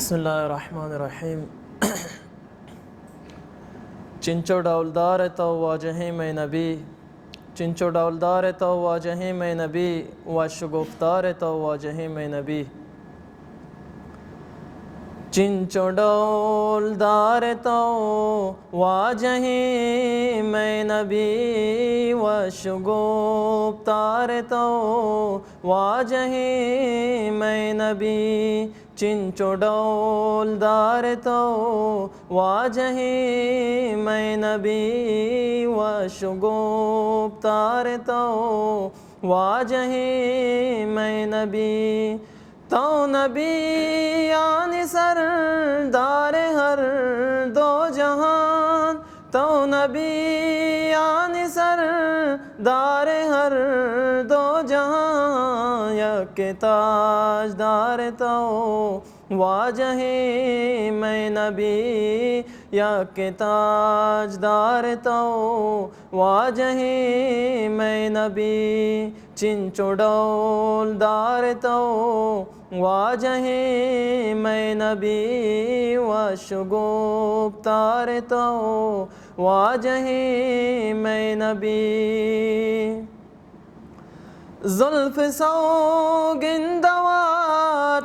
बिस्मिल्लाहिर्रहमानिर्रहीम। चिंचो डाउलदार तो वाजहें में नबी, चिंचो डाउलदार तो वाजहें में नबी, व शगुफ्तार तो वाजहें में नबी। चिंचो डाउलदार तो वाजहें में नबी, व शगुफ्तार तो वाजहें में नबी। चिंचो डौलदार तो वाजहें मैं नबी, व शगुफ्तार तो वाजहें मैं नबी। तो नबी यानी सरदार हर दो जहान, तो नबी यानी सरदार हर दो जहान। यके ताजदार तो वाजहें मैं नबी, यके ताजदार तो वाजहें मैं नबी। चिंचो डौलदार तो वाजहें मैं नबी, व शगुफ्तार तो वाजहें मैं नबी। जुल्फ सौगिंदवात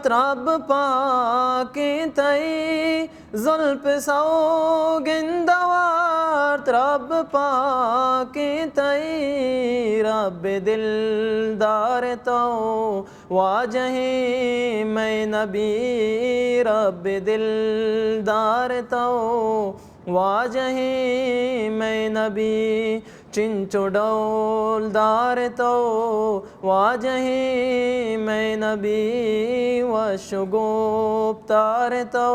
रब पाके तई, जुल्फ सौगिंदवात रब पाके तई। रब दिलदार तो वाजहें मैं नबी, रब दिलदार तो वाजहें मैं नबी। चिंचो डौलदार तो वाजहें मैं नबी, व शगुफ्तार तो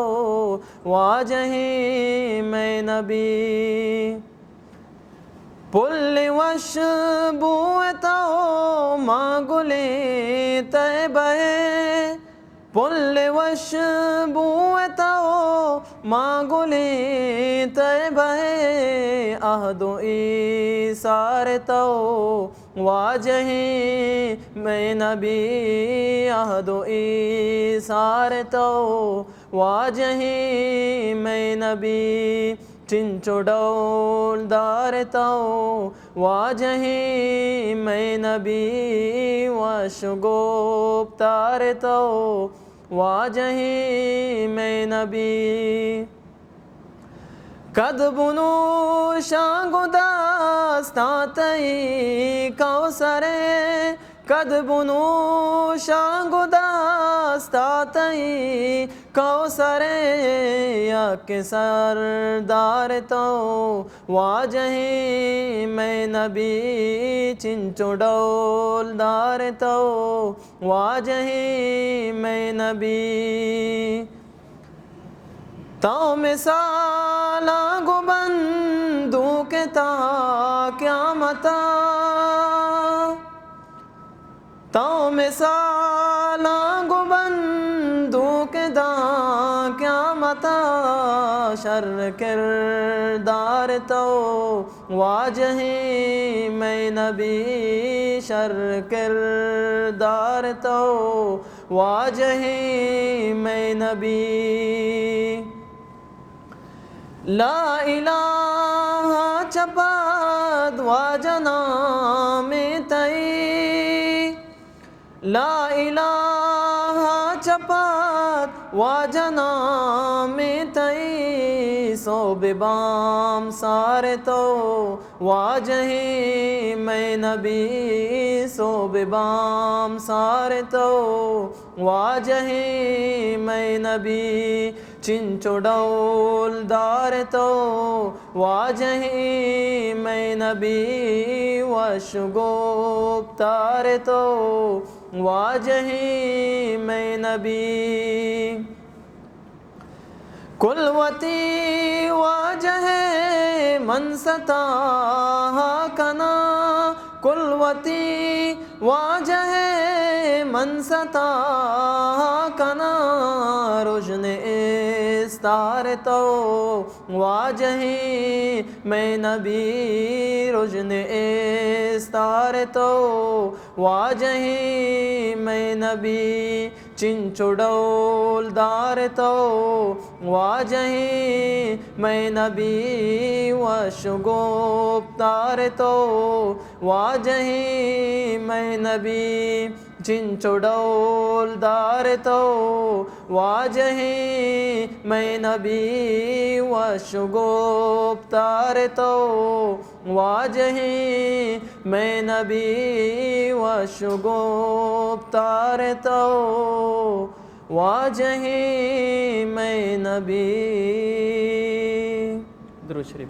वाजहें मैं नबी। पुल्ले वश बुए तो मांगुले तय बहे, पुल्ले वश बुए तो मांगुले तय बहे। आहदो ईसार तो वाजहें मैं नबी, आहदो ईसार तो वाजहें मैं नबी। चिंचो डौलदार तो वाजहें मैं नबी, व शगुफ्तार तो वाजहें मैं नबी। कद बुनो शांगुदास्तातई कौसरे, कद बुनो शांगुदास्तातई कौसरे। यके सरदार तो वाजहें मैं नबी, चिंचो डौलदार तो वाजहें मैं नबी। तो मिसाला गुबंदू के ता क्या मता, तो मिसाला गुबंदू के दा क्या मता। शर किरदार तो वाजहें मैं नबी, शर किरदार तो वाजहें मैं नबी। ला इलाहा चपाद वाजना में तई, ला इलाहा चपात वाजना में तई। सो बेबाम सारे तो वाजहें मैं नबी, सो बेबाम सारे तो वाजहें मैं नबी। चिंचो डौलदार तो वाजहें मैं नबी, व शगुफ्तार तो वाजहें मैं नबी। कुलवती वाजहें मनसता कना, कुलवती वाजहें मनसता कना। रोशने इस्तार तो वाजहें मैं नबी, रोशने इस्तार तो वाजहें मैं नबी। चिंचुडौलदार तो वाजही मैं नबी व शुगुफ्तार तो वाजही मैं नबी चिंचुडौलदार तो वाजही मैं नबी व शुगुफ्तार तो वाजही मैं नबी व शुगुफ्तार तो वाजही मैं नबी। दुरूद शरीफ।